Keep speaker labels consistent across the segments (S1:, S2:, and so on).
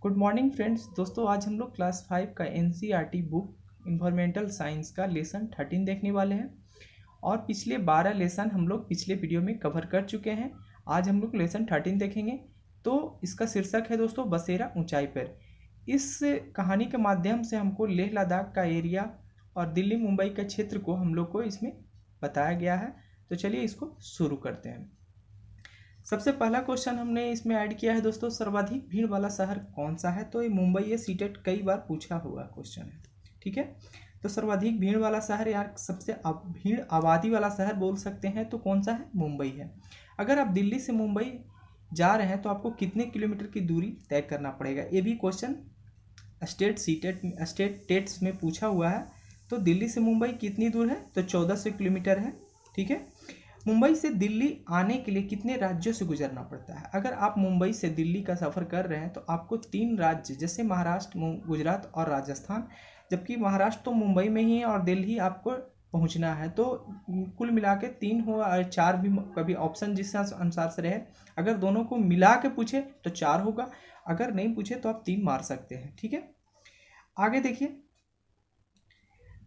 S1: Good morning friends. दोस्तों आज हम लोग क्लास 5 का एनसीईआरटी बुक इन्वायरमेंटल साइंस का लेसन 13 देखने वाले हैं और पिछले 12 लेसन हम लोग पिछले वीडियो में कवर कर चुके हैं। आज हम लोग लेसन 13 देखेंगे। तो इसका शीर्षक है दोस्तों बसेरा ऊंचाई पर। इस कहानी के माध्यम से हमको लेह लद्दाख का एरिया और दिल्ली मुंबई का क्षेत्र को हम लोग को इसमें बताया गया है। तो चलिए इसको शुरू करते हैं। सबसे पहला क्वेश्चन हमने इसमें ऐड किया है दोस्तों, सर्वाधिक भीड़ वाला शहर कौन सा है। तो ये मुंबई है, सीटेट कई बार पूछा हुआ क्वेश्चन है। ठीक है, तो सर्वाधिक भीड़ वाला शहर यार सबसे भीड़ आबादी वाला शहर बोल सकते हैं तो कौन सा है, मुंबई है। अगर आप दिल्ली से मुंबई जा रहे हैं तो आपको कितने किलोमीटर की दूरी तय करना पड़ेगा, ये भी क्वेश्चन स्टेट टेट्स में पूछा हुआ है। तो दिल्ली से मुंबई कितनी दूर है, तो 1400 किलोमीटर है। ठीक है, मुंबई से दिल्ली आने के लिए कितने राज्यों से गुजरना पड़ता है। अगर आप मुंबई से दिल्ली का सफ़र कर रहे हैं तो आपको 3 राज्य जैसे महाराष्ट्र, गुजरात और राजस्थान, जबकि महाराष्ट्र तो मुंबई में ही है और दिल्ली आपको पहुंचना है। तो कुल मिला के 3 हो और 4 भी कभी ऑप्शन जिस अनुसार से रहे। अगर दोनों को मिला के पूछे तो 4 होगा, अगर नहीं पूछे तो आप 3 मार सकते हैं। ठीक है, आगे देखिए,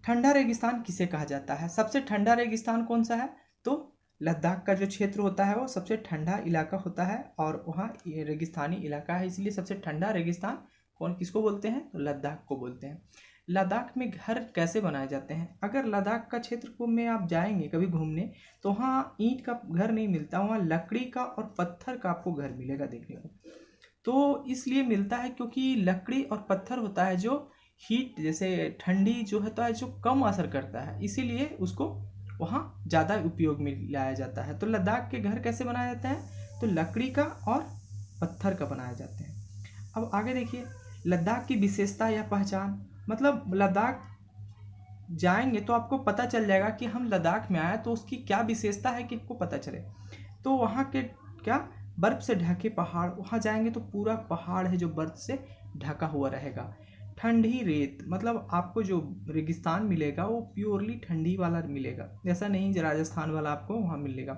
S1: ठंडा रेगिस्तान किसे कहा जाता है। सबसे ठंडा रेगिस्तान कौन सा है, तो लद्दाख का जो क्षेत्र होता है वो सबसे ठंडा इलाका होता है और वहाँ रेगिस्तानी इलाका है, इसलिए सबसे ठंडा रेगिस्तान कौन किसको बोलते हैं, तो लद्दाख को बोलते हैं। लद्दाख में घर कैसे बनाए जाते हैं। अगर लद्दाख का क्षेत्र को में आप जाएंगे कभी घूमने तो वहाँ ईंट का घर नहीं मिलता, वहाँ लकड़ी का और पत्थर का आपको घर मिलेगा देखने को। तो इसलिए मिलता है क्योंकि लकड़ी और पत्थर होता है जो हीट जैसे ठंडी जो होता है जो कम असर करता है, इसीलिए उसको वहाँ ज़्यादा उपयोग में लाया जाता है। तो लद्दाख के घर कैसे बनाए जाते हैं, तो लकड़ी का और पत्थर का बनाए जाते हैं। अब आगे देखिए, लद्दाख की विशेषता या पहचान, मतलब लद्दाख जाएंगे तो आपको पता चल जाएगा कि हम लद्दाख में आए तो उसकी क्या विशेषता है कि आपको पता चले। तो वहाँ के क्या बर्फ़ से ढके पहाड़, वहाँ जाएंगे तो पूरा पहाड़ है जो बर्फ़ से ढका हुआ रहेगा। ठंडी रेत, मतलब आपको जो रेगिस्तान मिलेगा वो प्योरली ठंडी वाला मिलेगा, ऐसा नहीं जो राजस्थान वाला आपको वहाँ मिलेगा।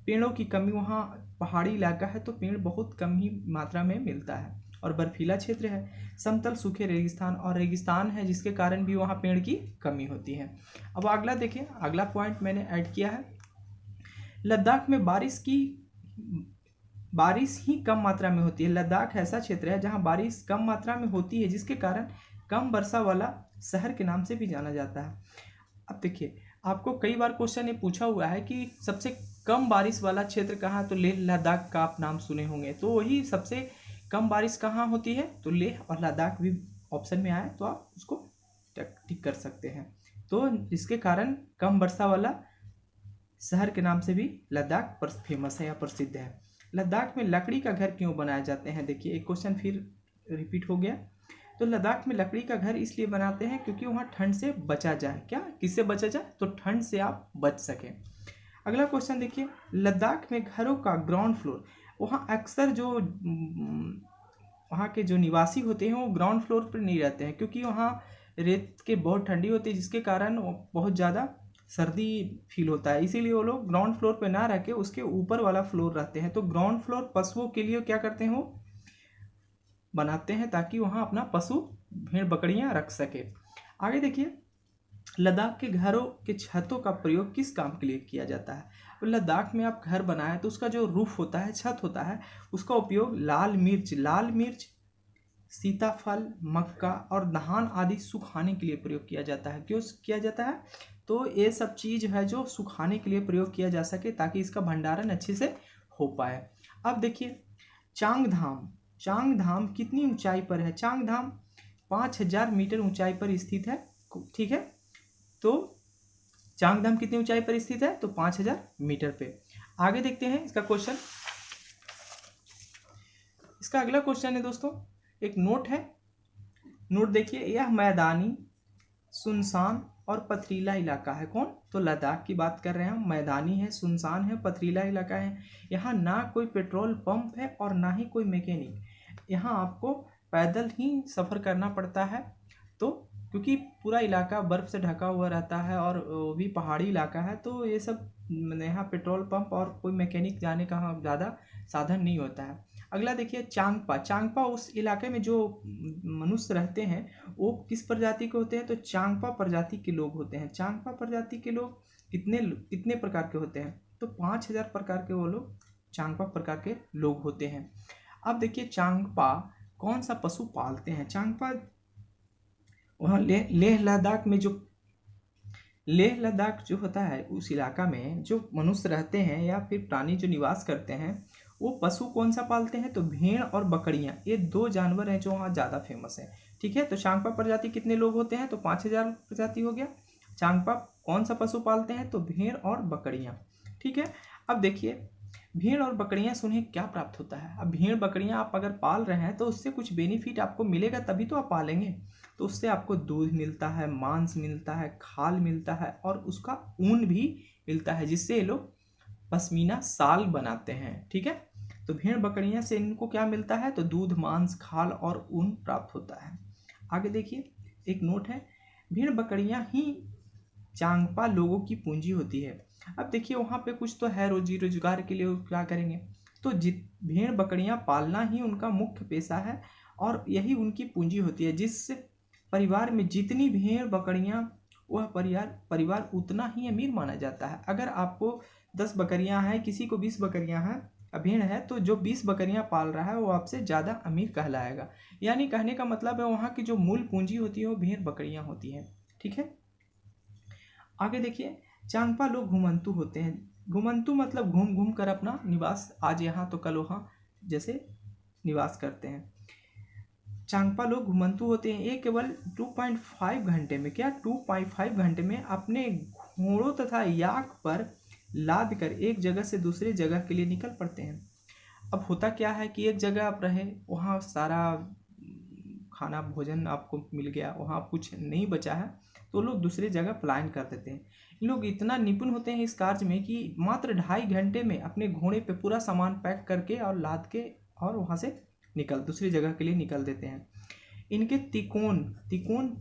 S1: पेड़ों की कमी, वहाँ पहाड़ी इलाका है तो पेड़ बहुत कम ही मात्रा में मिलता है और बर्फीला क्षेत्र है। समतल सूखे रेगिस्तान और रेगिस्तान है जिसके कारण भी वहाँ पेड़ की कमी होती है। अब अगला देखिए, अगला पॉइंट मैंने ऐड किया है, लद्दाख में बारिश ही कम मात्रा में होती है। लद्दाख ऐसा क्षेत्र है जहाँ बारिश कम मात्रा में होती है जिसके कारण कम वर्षा वाला शहर के नाम से भी जाना जाता है। अब देखिए, आपको कई बार क्वेश्चन ये पूछा हुआ है कि सबसे कम बारिश वाला क्षेत्र कहाँ है, तो लेह लद्दाख का आप नाम सुने होंगे। तो वही सबसे कम बारिश कहाँ होती है, तो लेह और लद्दाख भी ऑप्शन में आए तो आप उसको टिक कर सकते हैं। तो इसके कारण कम वर्षा वाला शहर के नाम से भी लद्दाख फेमस है या प्रसिद्ध है। लद्दाख में लकड़ी का घर क्यों बनाए जाते हैं। देखिए, एक क्वेश्चन फिर रिपीट हो गया। तो लद्दाख में लकड़ी का घर इसलिए बनाते हैं क्योंकि वहाँ ठंड से बचा जाए। क्या, किससे बचा जाए, तो ठंड से आप बच सकें। अगला क्वेश्चन देखिए, लद्दाख में घरों का ग्राउंड फ्लोर, वहाँ अक्सर जो वहाँ के जो निवासी होते हैं वो ग्राउंड फ्लोर पर नहीं रहते हैं क्योंकि वहाँ रेत के बहुत ठंडी होती है जिसके कारण बहुत ज़्यादा सर्दी फील होता है, इसीलिए वो लोग ग्राउंड फ्लोर पे ना रह के उसके ऊपर वाला फ्लोर रहते हैं। तो ग्राउंड फ्लोर पशुओं के लिए क्या करते हैं, वो बनाते हैं ताकि वहाँ अपना पशु भेड़ बकरियाँ रख सके। आगे देखिए, लद्दाख के घरों के छतों का प्रयोग किस काम के लिए किया जाता है। तो लद्दाख में आप घर बनाए तो उसका जो रूफ होता है, छत होता है, उसका उपयोग लाल मिर्च, सीताफल, मक्का और धान आदि सुखाने के लिए प्रयोग किया जाता है। क्यों किया जाता है, तो ये सब चीज़ है जो सुखाने के लिए प्रयोग किया जा सके ताकि इसका भंडारण अच्छे से हो पाए। अब देखिए, चांगधाम कितनी ऊंचाई पर है। चांगधाम 5000 मीटर ऊंचाई पर स्थित है। ठीक है, तो चांगधाम कितनी ऊंचाई पर स्थित है, तो 5000 मीटर पे। आगे देखते हैं इसका क्वेश्चन। इसका अगला क्वेश्चन है दोस्तों, एक नोट है। नोट देखिए, यह मैदानी, सुनसान और पथरीला इलाका है। कौन, तो लद्दाख की बात कर रहे हैं हम। मैदानी है, सुनसान है, पथरीला इलाका है। यहाँ ना कोई पेट्रोल पंप है और ना ही कोई मैकेनिक। यहाँ आपको पैदल ही सफ़र करना पड़ता है, तो क्योंकि पूरा इलाका बर्फ़ से ढका हुआ रहता है और वो भी पहाड़ी इलाका है, तो ये सब यहाँ पेट्रोल पंप और कोई मैकेनिक जाने का ज़्यादा साधन नहीं होता है। अगला देखिए चांगपा। चांगपा उस इलाके में जो मनुष्य रहते हैं वो किस प्रजाति के होते हैं? तो चांगपा प्रजाति के लोग होते हैं। चांगपा प्रजाति के लोग कितने कितने प्रकार के होते हैं? तो 5000 प्रकार के वो लोग चांगपा प्रकार के लोग होते हैं। अब देखिए चांगपा कौन सा पशु पालते हैं? चांगपा वहाँ लेह लद्दाख में जो लेह लद्दाख जो होता है उस इलाका में जो मनुष्य रहते हैं या फिर प्राणी जो निवास करते हैं वो पशु कौन सा पालते हैं? तो भेड़ और बकरियां, ये दो जानवर हैं जो वहाँ ज़्यादा फेमस है। ठीक है, तो चांगपा प्रजाति कितने लोग होते हैं? तो 5000 प्रजाति हो गया। चांगपा कौन सा पशु पालते हैं? तो भेड़ और बकरियां। ठीक है, अब देखिए भेड़ और बकरियां से उन्हें क्या प्राप्त होता है? अब भेड़ बकरियां आप अगर पाल रहे हैं तो उससे कुछ बेनिफिट आपको मिलेगा, तभी तो आप पालेंगे। तो उससे आपको दूध मिलता है, मांस मिलता है, खाल मिलता है और उसका ऊन भी मिलता है, जिससे ये लोग पश्मीना शाल बनाते हैं। ठीक है, तो भेड़ बकरियां से इनको क्या मिलता है? तो दूध, मांस, खाल और ऊन प्राप्त होता है। आगे देखिए एक नोट है, भेड़ बकरियां ही चांगपा लोगों की पूंजी होती है। अब देखिए वहाँ पे कुछ तो है, रोजी रोजगार के लिए वो क्या करेंगे? तो भेड़ बकरियां पालना ही उनका मुख्य पेशा है और यही उनकी पूंजी होती है। जिस परिवार में जितनी भेड़ बकरियां वह परिवार उतना ही अमीर माना जाता है। अगर आपको 10 बकरियां हैं, किसी को 20 बकरियां हैं, भेड़ है, तो जो 20 बकरियां पाल रहा है वो आपसे ज़्यादा अमीर कहलाएगा। यानी कहने का मतलब है वहाँ की जो मूल पूंजी होती है वो भेड़ बकरियां होती है। ठीक है, आगे देखिए चांगपा लोग घुमंतू होते हैं। घुमंतू मतलब घूम घूम कर अपना निवास, आज यहाँ तो कल वहाँ जैसे निवास करते हैं। चांगपा लोग घुमंतू होते हैं। ये केवल 2.5 घंटे में, क्या 2.5 घंटे में अपने घोड़ों तथा याक पर लाद कर एक जगह से दूसरे जगह के लिए निकल पड़ते हैं। अब होता क्या है कि एक जगह आप रहे, वहाँ सारा खाना भोजन आपको मिल गया, वहाँ कुछ नहीं बचा है, तो लोग दूसरे जगह पलायन कर देते हैं। इन लोग इतना निपुण होते हैं इस कार्य में कि मात्र 2.5 घंटे में अपने घोड़े पे पूरा सामान पैक करके और लाद के और वहाँ से दूसरी जगह के लिए निकल देते हैं। इनके तिकोन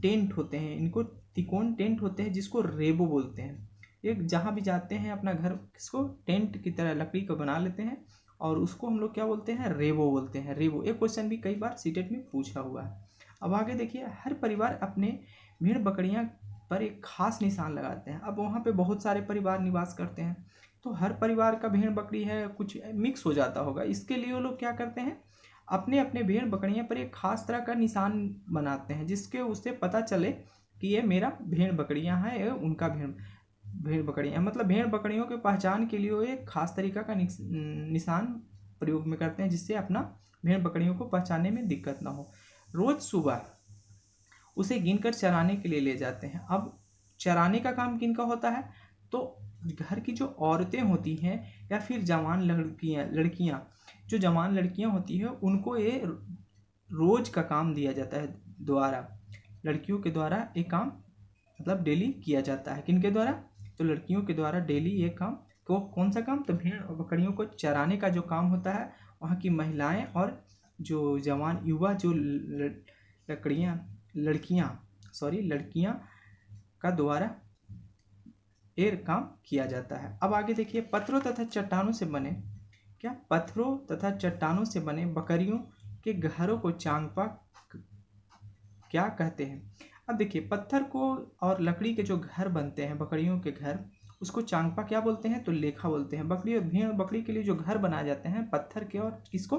S1: टेंट होते हैं, इनको तिकोन टेंट होते हैं जिसको रेबो बोलते हैं। एक जहाँ भी जाते हैं अपना घर किसको टेंट की तरह लकड़ी को बना लेते हैं और उसको हम लोग क्या बोलते हैं? रेबो बोलते हैं। रेबो एक क्वेश्चन भी कई बार सीटेट में पूछा हुआ है। अब आगे देखिए हर परिवार अपने भेड़ बकरियां पर एक खास निशान लगाते हैं। अब वहाँ पे बहुत सारे परिवार निवास करते हैं, तो हर परिवार का भेड़ बकरी है, कुछ मिक्स हो जाता होगा। इसके लिए वो लोग क्या करते हैं? अपने अपने भेड़ बकरियां पर एक खास तरह का निशान बनाते हैं, जिसके उससे पता चले कि ये मेरा भेड़ बकरियां हैं, ये उनका भेड़ बकरियां, मतलब भेड़ बकरियों के पहचान के लिए वो एक खास तरीका का निशान प्रयोग में करते हैं, जिससे अपना भेड़ बकरियों को पहचानने में दिक्कत ना हो। रोज सुबह उसे गिनकर चराने के लिए ले जाते हैं। अब चराने का काम किनका होता है? तो घर की जो औरतें होती हैं या फिर जवान लड़कियां जो जवान लड़कियां होती है उनको ये रोज का काम दिया जाता है। द्वारा लड़कियों के द्वारा एक काम मतलब डेली किया जाता है। किनके द्वारा? तो लड़कियों के द्वारा डेली ये काम को, कौन सा काम? तो भेड़ और बकरियों को चराने का जो काम होता है वहाँ की महिलाएं और जो जवान युवा जो लड़कियां का द्वारा ये काम किया जाता है। अब आगे देखिए पत्थरों तथा चट्टानों से बने बकरियों के घरों को चांगपा क्या कहते हैं? अब देखिए पत्थर को और लकड़ी के जो घर बनते हैं बकरियों के घर, उसको चांगपा क्या बोलते हैं? तो लेखा बोलते हैं। बकरी और भेड़ बकरी के लिए जो घर बनाए जाते हैं पत्थर के और किसको?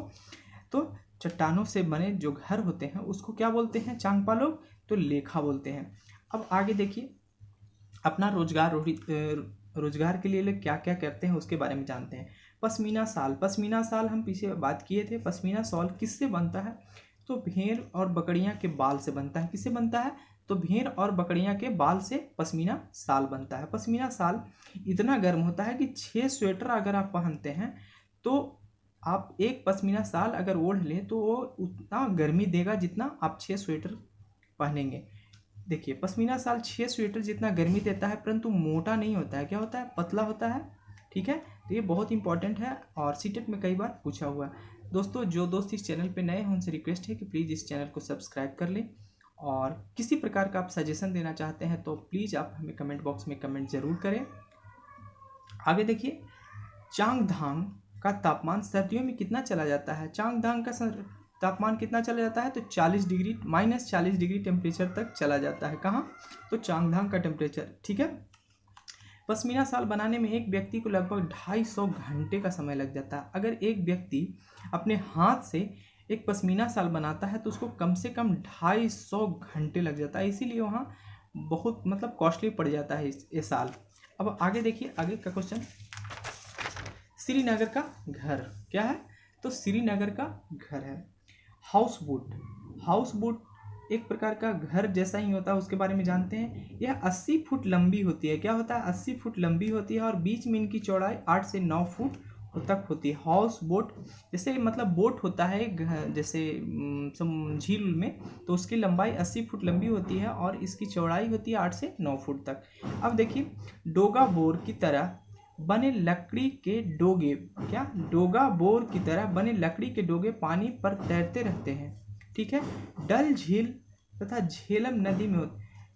S1: तो चट्टानों से बने जो घर होते हैं उसको क्या बोलते हैं चांगपा लोग? तो लेखा बोलते हैं। अब आगे देखिए अपना रोजगार के लिए लोग क्या क्या करते हैं उसके बारे में जानते हैं। पश्मीना शाल हम पीछे बात किए थे। पश्मीना शाल किससे बनता है? तो भेड़ और बकरियां के बाल से बनता है। किससे बनता है? तो भेड़ और बकरियां के बाल से पश्मीना शाल बनता है। पश्मीना शाल इतना गर्म होता है कि 6 स्वेटर अगर आप पहनते हैं तो आप एक पश्मीना शाल अगर ओढ़ लें तो वो उतना गर्मी देगा जितना आप 6 स्वेटर पहनेंगे। देखिए पश्मीना शाल 6 स्वेटर जितना गर्मी देता है, परंतु मोटा नहीं होता है। क्या होता है? पतला होता है। ठीक है, तो ये बहुत इंपॉर्टेंट है और सीटेट में कई बार पूछा हुआ है। दोस्तों जो दोस्त इस चैनल पे नए हैं उनसे रिक्वेस्ट है कि प्लीज़ इस चैनल को सब्सक्राइब कर लें और किसी प्रकार का आप सजेशन देना चाहते हैं तो प्लीज़ आप हमें कमेंट बॉक्स में कमेंट ज़रूर करें। आगे देखिए चांगधाम का तापमान सर्दियों में कितना चला जाता है? चांगधांग का तापमान कितना चला जाता है? तो 40 डिग्री -40 डिग्री टेम्परेचर तक चला जाता है। कहाँ? तो चांगधांग का टेम्परेचर। ठीक है। पश्मीना शाल बनाने में एक व्यक्ति को लगभग 250 घंटे का समय लग जाता है। अगर एक व्यक्ति अपने हाथ से एक पश्मीना शाल बनाता है तो उसको कम से कम 250 घंटे लग जाता है, इसीलिए वहाँ बहुत मतलब कॉस्टली पड़ जाता है ये शाल। अब आगे देखिए, आगे का क्वेश्चन, श्रीनगर का घर क्या है? तो श्रीनगर का घर है हाउस बोट। हाउस बोट एक प्रकार का घर जैसा ही होता है, उसके बारे में जानते हैं। यह 80 फुट लंबी होती है। क्या होता है? 80 फुट लंबी होती है और बीच में इनकी चौड़ाई 8 से 9 फुट तक होती है। हाउस बोट जैसे मतलब बोट होता है जैसे झील में, तो उसकी लंबाई 80 फुट लंबी होती है और इसकी चौड़ाई होती है 8 से 9 फुट तक। अब देखिए, डोगा बोर की तरह बने लकड़ी के डोगे, क्या? डोगा बोर की तरह बने लकड़ी के डोगे पानी पर तैरते रहते हैं। ठीक है। डल झील तथा झेलम नदी में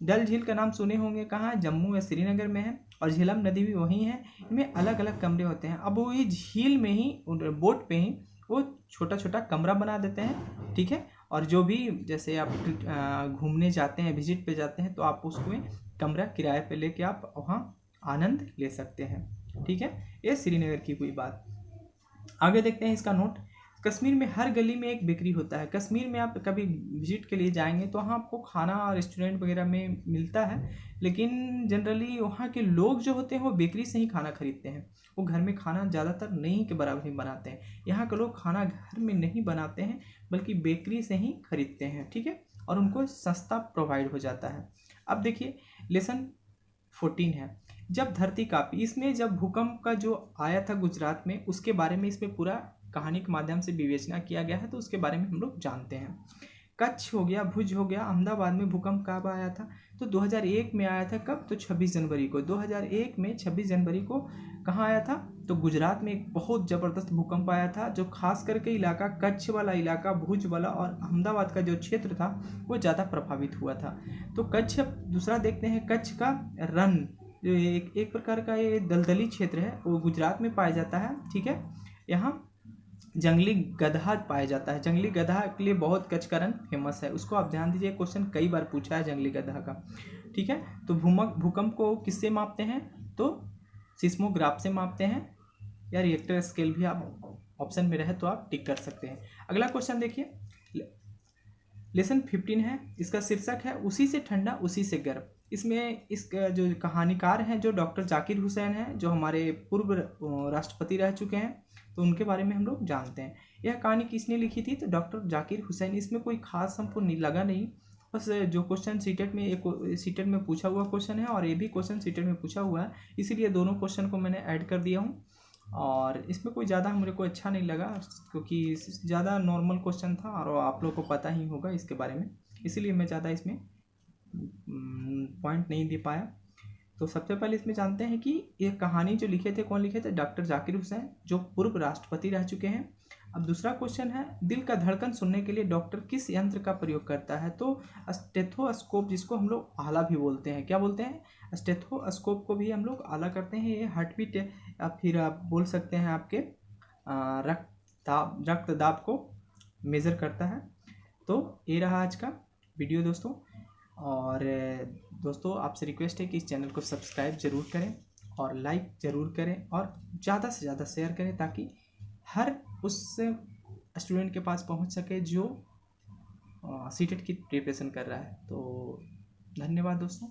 S1: डल झील का नाम सुने होंगे, कहाँ है? जम्मू या श्रीनगर में है, और झेलम नदी भी वहीं है। इनमें अलग अलग कमरे होते हैं। अब वो ये झील में ही बोट पे ही वो छोटा छोटा कमरा बना देते हैं। ठीक है। और जो भी जैसे आप घूमने जाते हैं, विजिट पे जाते हैं, तो आप उसमें कमरा किराए पे लेके आप वहाँ आनंद ले सकते हैं। ठीक है। ये श्रीनगर की कोई बात। आगे देखते हैं इसका नोट। कश्मीर में हर गली में एक बेकरी होता है। कश्मीर में आप कभी विजिट के लिए जाएंगे तो वहाँ आपको खाना रेस्टोरेंट वगैरह में मिलता है, लेकिन जनरली वहाँ के लोग जो होते हैं वो बेकरी से ही खाना खरीदते हैं। वो घर में खाना ज़्यादातर नहीं के बराबर ही बनाते हैं। यहाँ के लोग खाना घर में नहीं बनाते हैं बल्कि बेकरी से ही खरीदते हैं। ठीक है। और उनको सस्ता प्रोवाइड हो जाता है। अब देखिए, लेसन 14 है, जब धरती कांपी। इसमें जब भूकंप का जो आया था गुजरात में, उसके बारे में इसमें पूरा कहानी के माध्यम से विवेचना किया गया है, तो उसके बारे में हम लोग जानते हैं। कच्छ हो गया, भुज हो गया, अहमदाबाद में भूकंप कब आया था? तो 2001 में आया था। कब? तो 26 जनवरी को। 2001 में 26 जनवरी को कहाँ आया था? तो गुजरात में एक बहुत ज़बरदस्त भूकंप आया था, जो खास करके इलाका कच्छ वाला इलाका, भुज वाला और अहमदाबाद का जो क्षेत्र था वो ज़्यादा प्रभावित हुआ था। तो कच्छ, दूसरा देखते हैं, कच्छ का रण जो एक प्रकार का ये दलदली क्षेत्र है, वो गुजरात में पाया जाता है। ठीक है। यहाँ जंगली गधा पाया जाता है। जंगली गधा के लिए बहुत कच्छ का रण फेमस है, उसको आप ध्यान दीजिए, क्वेश्चन कई बार पूछा है जंगली गधा का। ठीक है। तो भूकंप को किससे मापते हैं? तो सिस्मोग्राफ से मापते हैं, या रिएक्टर स्केल भी आप ऑप्शन में रहे तो आप टिक कर सकते हैं। अगला क्वेश्चन देखिए, लेसन 15 है, इसका शीर्षक है उसी से ठंडा उसी से गर्म। इसमें इस जो कहानीकार हैं जो डॉक्टर जाकिर हुसैन हैं, जो हमारे पूर्व राष्ट्रपति रह चुके हैं, तो उनके बारे में हम लोग जानते हैं। यह कहानी किसने लिखी थी? तो डॉक्टर जाकिर हुसैन। इसमें कोई खास हमको नहीं लगा नहीं, बस जो क्वेश्चन सीटेट में पूछा हुआ क्वेश्चन है और ये भी क्वेश्चन सीटेट में पूछा हुआ है, इसीलिए दोनों क्वेश्चन को मैंने ऐड कर दिया हूँ। और इसमें कोई ज़्यादा मेरे को अच्छा नहीं लगा, क्योंकि ज़्यादा नॉर्मल क्वेश्चन था और आप लोग को पता ही होगा इसके बारे में, इसीलिए मैं ज़्यादा इसमें पॉइंट नहीं दे पाया। तो सबसे पहले इसमें जानते हैं कि ये कहानी जो लिखे थे, कौन लिखे थे? डॉक्टर जाकिर हुसैन, जो पूर्व राष्ट्रपति रह चुके हैं। अब दूसरा क्वेश्चन है, दिल का धड़कन सुनने के लिए डॉक्टर किस यंत्र का प्रयोग करता है? तो स्टेथोस्कोप, जिसको हम लोग आला भी बोलते हैं। क्या बोलते हैं? स्टेथोस्कोप को भी हम लोग आला करते हैं। ये हार्ट बीट या फिर आप बोल सकते हैं आपके रक्त दाब को मेज़र करता है। तो ये रहा आज का वीडियो दोस्तों। और दोस्तों, आपसे रिक्वेस्ट है कि इस चैनल को सब्सक्राइब ज़रूर करें और लाइक ज़रूर करें और ज़्यादा से ज़्यादा शेयर करें, ताकि हर उस स्टूडेंट के पास पहुंच सके जो सीटेट की प्रिपरेशन कर रहा है। तो धन्यवाद दोस्तों।